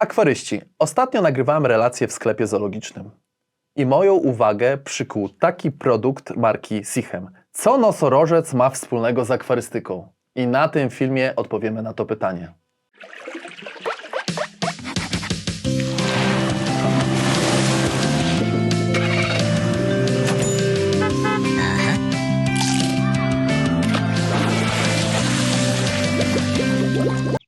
Akwaryści. Ostatnio nagrywałem relację w sklepie zoologicznym i moją uwagę przykuł taki produkt marki Sichem. Co nosorożec ma wspólnego z akwarystyką? I na tym filmie odpowiemy na to pytanie.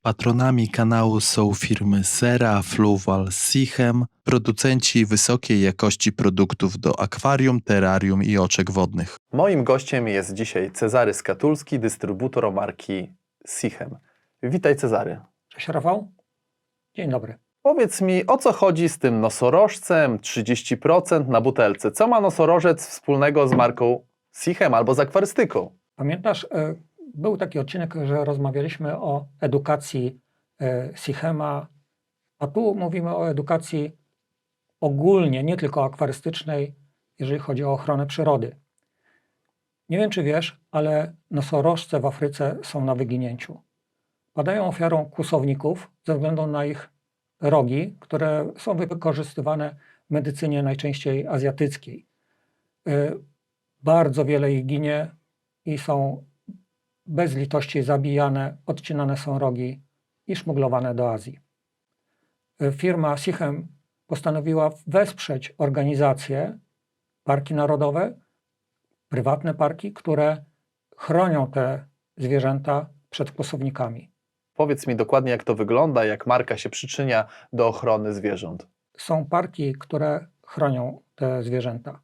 Patronami kanału są firmy Sera, Fluval, Sichem, producenci wysokiej jakości produktów do akwarium, terrarium i oczek wodnych. Moim gościem jest dzisiaj Cezary Skatulski, dystrybutor marki Sichem. Witaj, Cezary. Cześć, Rafał. Dzień dobry. Powiedz mi, o co chodzi z tym nosorożcem 30% na butelce? Co ma nosorożec wspólnego z marką Sichem albo z akwarystyką? Pamiętasz, był taki odcinek, że rozmawialiśmy o edukacji Sichema, a tu mówimy o edukacji ogólnie, nie tylko akwarystycznej, jeżeli chodzi o ochronę przyrody. Nie wiem, czy wiesz, ale nosorożce w Afryce są na wyginięciu. Padają ofiarą kłusowników ze względu na ich rogi, które są wykorzystywane w medycynie najczęściej azjatyckiej. Bardzo wiele ich ginie i są bez litości zabijane, odcinane są rogi i szmuglowane do Azji. Firma Sichem postanowiła wesprzeć organizacje, parki narodowe, prywatne parki, które chronią te zwierzęta przed kłusownikami. Powiedz mi dokładnie, jak to wygląda, jak marka się przyczynia do ochrony zwierząt. Są parki, które chronią te zwierzęta.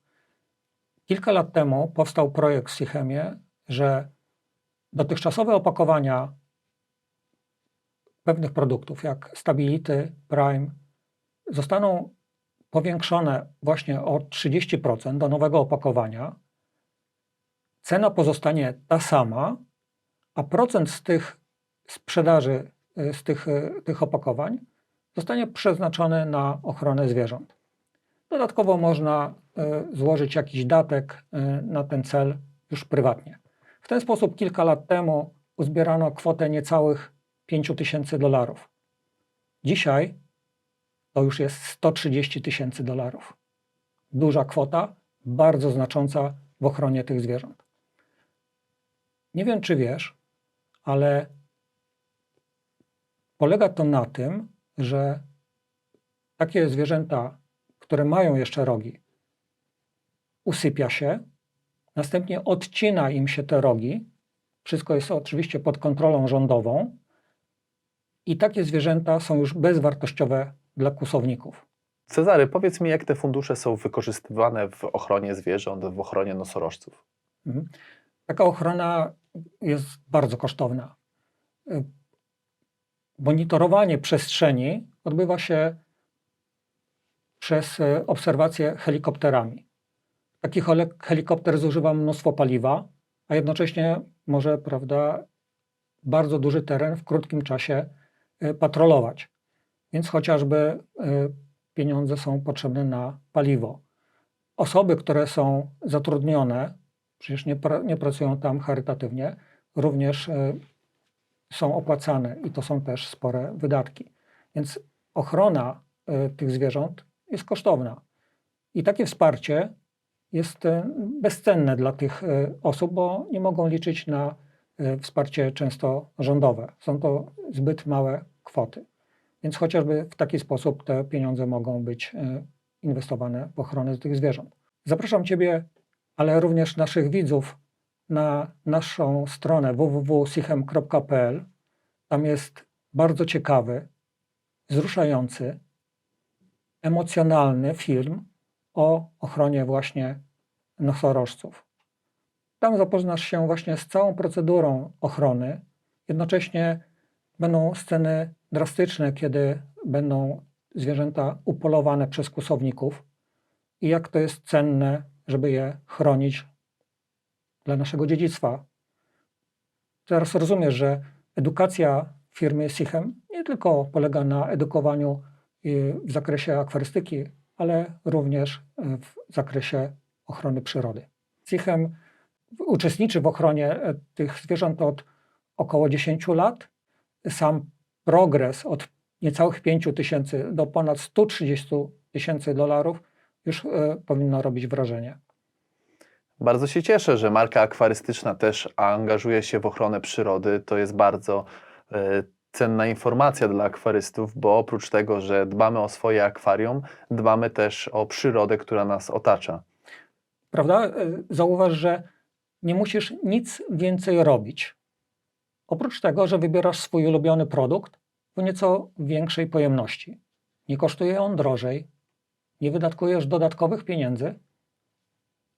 Kilka lat temu powstał projekt w Sichemie, że dotychczasowe opakowania pewnych produktów, jak Stability, Prime, zostaną powiększone właśnie o 30% do nowego opakowania. Cena pozostanie ta sama, a procent z tych sprzedaży, z tych opakowań zostanie przeznaczony na ochronę zwierząt. Dodatkowo można złożyć jakiś datek na ten cel już prywatnie. W ten sposób kilka lat temu uzbierano kwotę niecałych $5000. Dzisiaj to już jest $130 000. Duża kwota, bardzo znacząca w ochronie tych zwierząt. Nie wiem, czy wiesz, ale polega to na tym, że takie zwierzęta, które mają jeszcze rogi, usypia się, następnie odcina im się te rogi. Wszystko jest oczywiście pod kontrolą rządową i takie zwierzęta są już bezwartościowe dla kłusowników. Cezary, powiedz mi, jak te fundusze są wykorzystywane w ochronie zwierząt, w ochronie nosorożców? Taka ochrona jest bardzo kosztowna. Monitorowanie przestrzeni odbywa się przez obserwację helikopterami. Taki helikopter zużywa mnóstwo paliwa, a jednocześnie może, bardzo duży teren w krótkim czasie patrolować. Więc chociażby pieniądze są potrzebne na paliwo. Osoby, które są zatrudnione, przecież nie pracują tam charytatywnie, również są opłacane i to są też spore wydatki. Więc ochrona tych zwierząt jest kosztowna. I takie wsparcie jest bezcenne dla tych osób, bo nie mogą liczyć na wsparcie często rządowe. Są to zbyt małe kwoty. Więc chociażby w taki sposób te pieniądze mogą być inwestowane w ochronę tych zwierząt. Zapraszam Ciebie, ale również naszych widzów na naszą stronę www.sichem.pl. Tam jest bardzo ciekawy, wzruszający, emocjonalny film o ochronie właśnie nosorożców. Tam zapoznasz się właśnie z całą procedurą ochrony. Jednocześnie będą sceny drastyczne, kiedy będą zwierzęta upolowane przez kłusowników i jak to jest cenne, żeby je chronić dla naszego dziedzictwa. Teraz rozumiesz, że edukacja firmy Sichem nie tylko polega na edukowaniu w zakresie akwarystyki, ale również w zakresie ochrony przyrody. Sichem uczestniczy w ochronie tych zwierząt od około 10 lat. Sam progres od niecałych 5 tysięcy do ponad 130 tysięcy dolarów już powinno robić wrażenie. Bardzo się cieszę, że marka akwarystyczna też angażuje się w ochronę przyrody. To jest bardzo cenna informacja dla akwarystów, bo oprócz tego, że dbamy o swoje akwarium, dbamy też o przyrodę, która nas otacza. Prawda? Zauważ, że nie musisz nic więcej robić. Oprócz tego, że wybierasz swój ulubiony produkt w nieco większej pojemności. Nie kosztuje on drożej, nie wydatkujesz dodatkowych pieniędzy,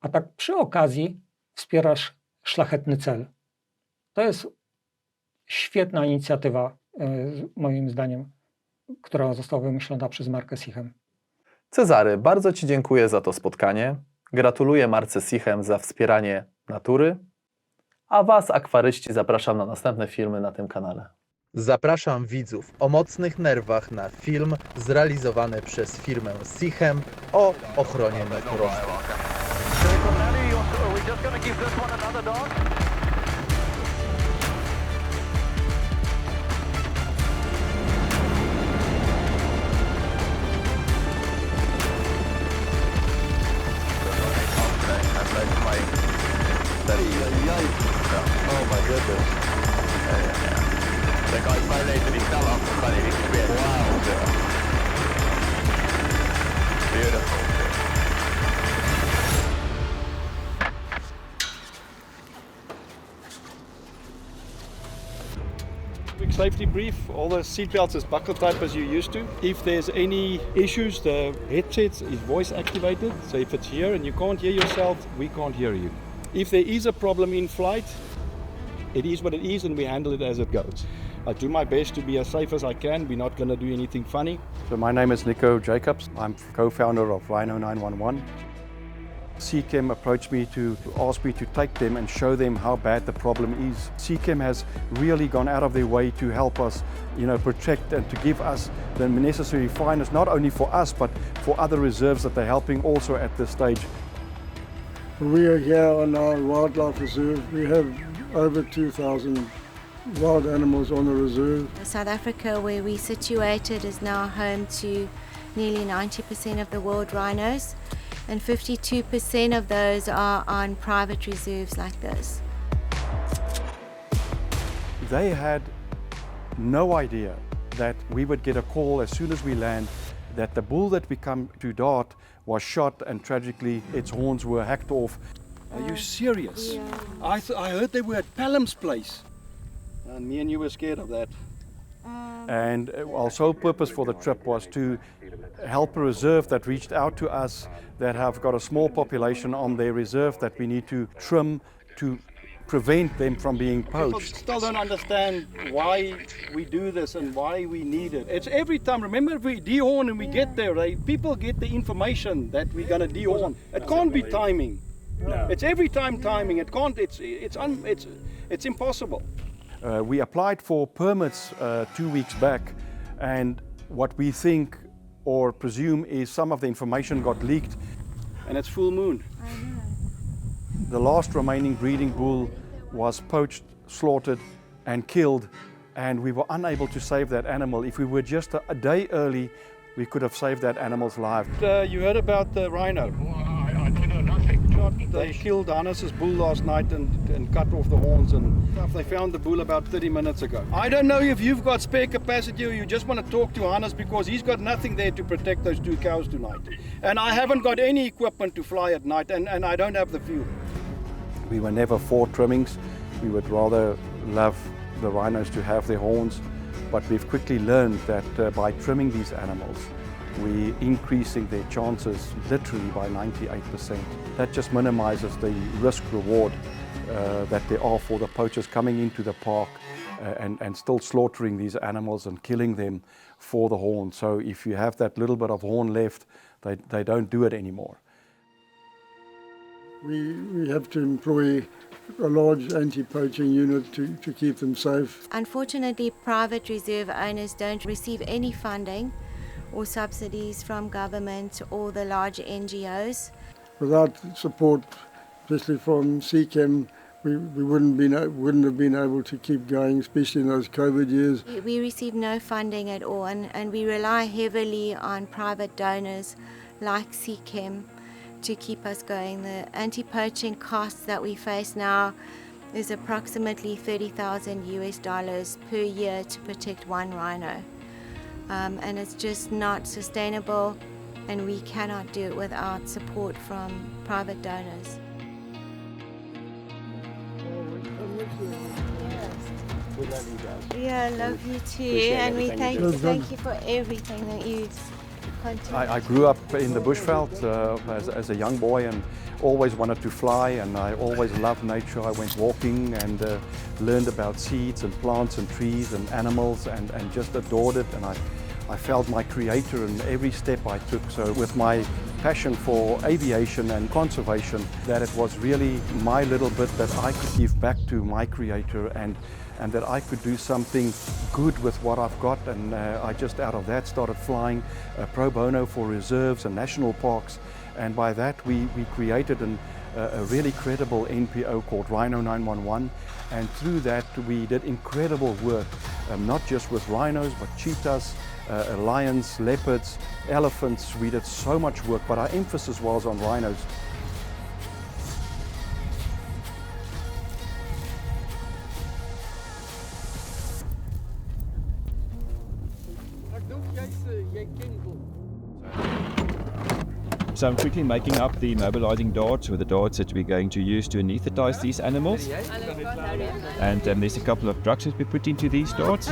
a tak przy okazji wspierasz szlachetny cel. To jest świetna inicjatywa, moim zdaniem, która została wymyślona przez markę Sichem. Cezary, bardzo Ci dziękuję za to spotkanie. Gratuluję marce Sichem za wspieranie natury, a Was, akwaryści, zapraszam na następne filmy na tym kanale. Zapraszam widzów o mocnych nerwach na film zrealizowany przez firmę Sichem o ochronie nosorożców. Oh my goodness. Se kaipailee niin talossa, niin vittu. Wow. Beautiful. Quick safety brief, all the seatbelts is buckle type as you're used to. If there's any issues, the headset is voice activated, so if it's here and you can't hear yourself, we can't hear you. If there is a problem in flight, it is what it is and we handle it as it goes. I do my best to be as safe as I can. We're not going to do anything funny. So my name is Nico Jacobs. I'm co-founder of Rhino 911. Seachem approached me to ask me to take them and show them how bad the problem is. Seachem has really gone out of their way to help us, protect and to give us the necessary finance, not only for us, but for other reserves that they're helping also at this stage. We are here on our wildlife reserve. We have over 2,000 wild animals on the reserve. South Africa, where we're situated, is now home to nearly 90% of the world rhinos, and 52% of those are on private reserves like this. They had no idea that we would get a call as soon as we land that the bull that we come to dart was shot and tragically its horns were hacked off. Are you serious? Yeah. I heard they were at Pelham's place. And me and you were scared of that. And our sole purpose for the trip was to help a reserve that reached out to us that have got a small population on their reserve that we need to trim to prevent them from being poached. People still don't understand why we do this and why we need it. It's every time. Remember, if we dehorn and we get there, people get the information that we're going to dehorn. It can't be timing. No. It's every time timing. It can't. It's impossible. We applied for permits 2 weeks back, and what we think or presume is some of the information got leaked, and it's full moon. The last remaining breeding bull was poached, slaughtered, and killed, and we were unable to save that animal. If we were just a day early, we could have saved that animal's life. You heard about the rhino? I don't know nothing. They killed Hannes's bull last night and cut off the horns, and they found the bull about 30 minutes ago. I don't know if you've got spare capacity or you just want to talk to Hannes because he's got nothing there to protect those 2 cows tonight. And I haven't got any equipment to fly at night, and I don't have the fuel. We were never for trimmings. We would rather love the rhinos to have their horns, but we've quickly learned that by trimming these animals, we're increasing their chances literally by 98%. That just minimizes the risk-reward that there are for the poachers coming into the park and still slaughtering these animals and killing them for the horn. So if you have that little bit of horn left, they don't do it anymore. We have to employ a large anti-poaching unit to keep them safe. Unfortunately, private reserve owners don't receive any funding or subsidies from government or the large NGOs. Without support, especially from Seachem, we wouldn't have been able to keep going, especially in those COVID years. We receive no funding at all, and we rely heavily on private donors like SeaChem to keep us going. The anti-poaching costs that we face now is approximately $30,000 per year to protect one rhino. And it's just not sustainable, and we cannot do it without support from private donors. We love you guys. Yeah, I love you too, Appreciate and we everything you thank you for everything that you continue. I grew up in the bushveld as a young boy and always wanted to fly, and I always loved nature. I went walking and learned about seeds and plants and trees and animals and just adored it, and I felt my creator in every step I took. So with my passion for aviation and conservation, that it was really my little bit that I could give back to my creator, and that I could do something good with what I've got. And I just out of that started flying pro bono for reserves and national parks, and by that we created a really credible NPO called Rhino 911, and through that we did incredible work, not just with rhinos but cheetahs, lions, leopards, elephants. We did so much work, but our emphasis was on rhinos. So I'm quickly making up the mobilizing darts, or the darts that we're going to use to anesthetize these animals. And there's a couple of drugs that we put into these darts.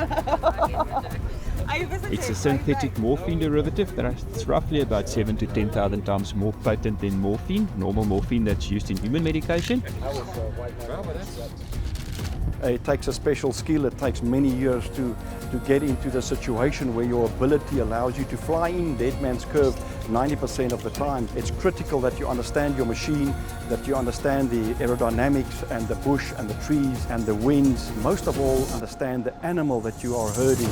It's a synthetic morphine derivative that's roughly about 7,000 to 10,000 times more potent than morphine, normal morphine that's used in human medication. It takes a special skill. It takes many years to get into the situation where your ability allows you to fly in dead man's curve 90% of the time. It's critical that you understand your machine, that you understand the aerodynamics and the bush and the trees and the winds. Most of all, understand the animal that you are herding.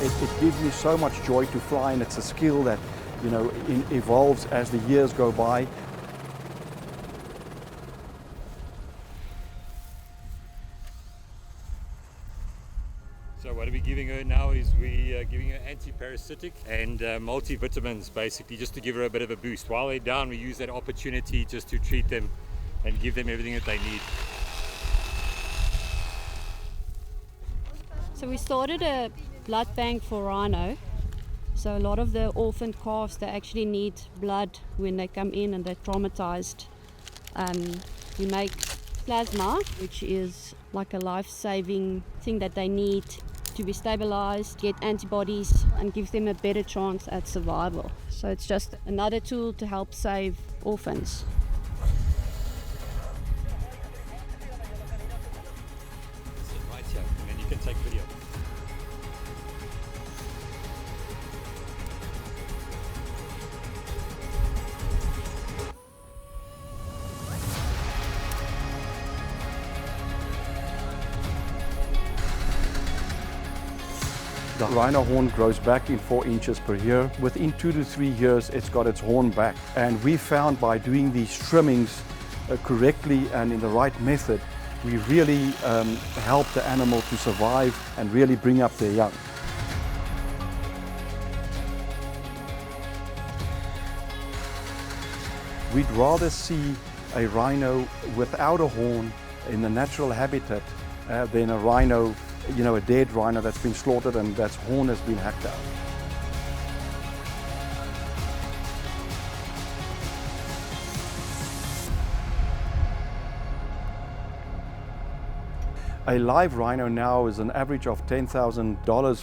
It gives me so much joy to fly, and it's a skill that, you know, evolves as the years go by. So what we're giving her now is we're giving her anti-parasitic and multivitamins, basically, just to give her a bit of a boost. While they're down, we use that opportunity just to treat them and give them everything that they need. So we started a blood bank for rhino. So a lot of the orphaned calves, they actually need blood when they come in and they're traumatized. We make plasma, which is like a life-saving thing that they need to be stabilized, get antibodies, and give them a better chance at survival. So it's just another tool to help save orphans. Right here, and then you can take video. The rhino horn grows back in 4 inches per year. Within 2 to 3 years, it's got its horn back. And we found by doing these trimmings correctly and in the right method, we really help the animal to survive and really bring up their young. We'd rather see a rhino without a horn in the natural habitat than a rhino, you know, a dead rhino that's been slaughtered and that's horn has been hacked out. A live rhino now is an average of $10,000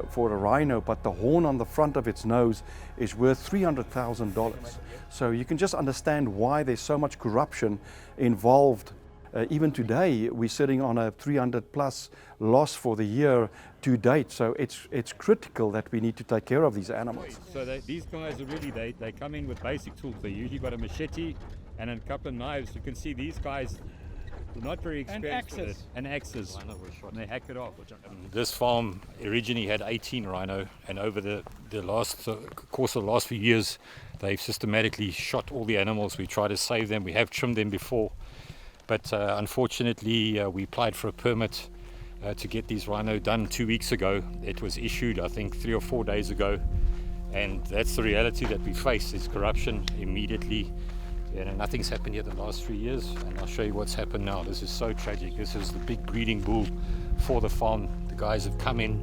for a rhino, but the horn on the front of its nose is worth $300,000. So you can just understand why there's so much corruption involved even today, we're sitting on a 300 plus loss for the year to date. So it's critical that we need to take care of these animals. So these guys are really, they come in with basic tools. They usually got a machete and a couple of knives. You can see these guys are not very experienced with it. And axes. And they hack it off. This farm originally had 18 rhino, and over the course of the last few years, they've systematically shot all the animals. We try to save them. We have trimmed them before, but unfortunately we applied for a permit to get these rhino done 2 weeks ago. It was issued, I think, 3 or 4 days ago, and that's the reality that we face, is corruption immediately. And nothing's happened here the last 3 years, and I'll show you what's happened now. This is so tragic. This is the big breeding bull for the farm. The guys have come in,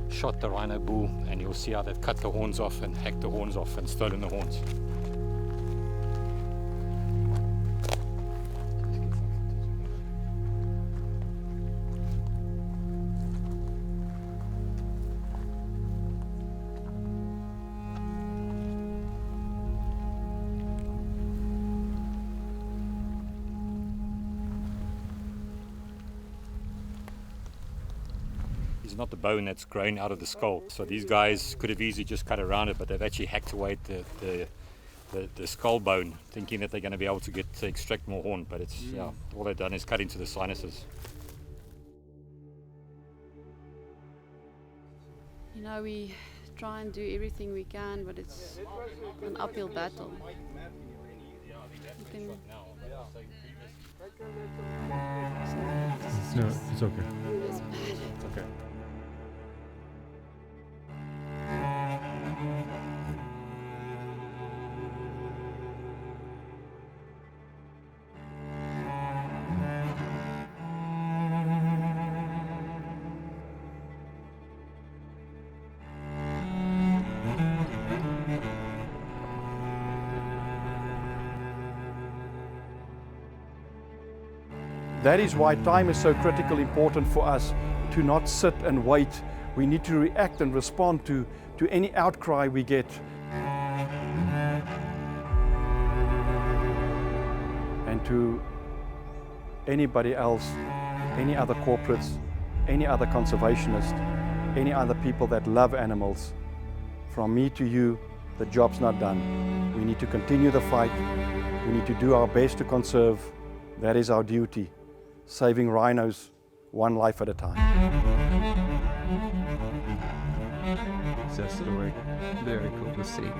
shot the rhino bull, and you'll see how they've cut the horns off and hacked the horns off and stolen the horns. It's not the bone that's grown out of the skull. So these guys could have easily just cut around it, but they've actually hacked away the skull bone, thinking that they're going to be able to extract more horn. But it's all they've done is cut into the sinuses. You know, we try and do everything we can, but it's an uphill battle. No, it's okay. It's bad. It's okay. That is why time is so critically important for us, to not sit and wait. We need to react and respond to any outcry we get. And to anybody else, any other corporates, any other conservationists, any other people that love animals, from me to you, the job's not done. We need to continue the fight. We need to do our best to conserve. That is our duty. Saving rhinos one life at a time. It's a story. Very cool to see.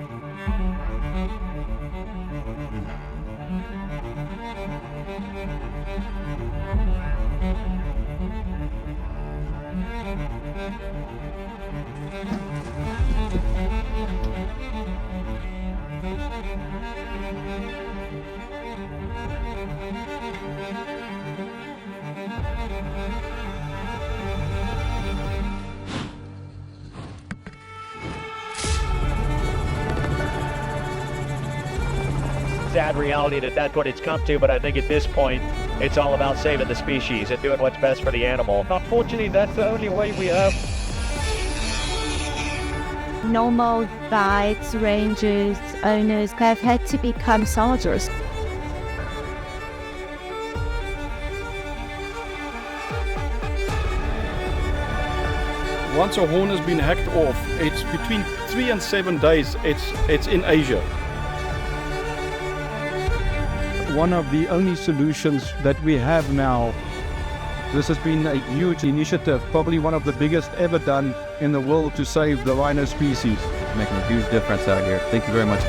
Sad reality that that's what it's come to, but I think at this point it's all about saving the species and doing what's best for the animal. Unfortunately, that's the only way we have. Normal guides, rangers, owners have had to become soldiers. Once a horn has been hacked off, it's between 3 and 7 days, it's in Asia. One of the only solutions that we have now. This has been a huge initiative, probably one of the biggest ever done in the world to save the rhino species. Making a huge difference out here. Thank you very much.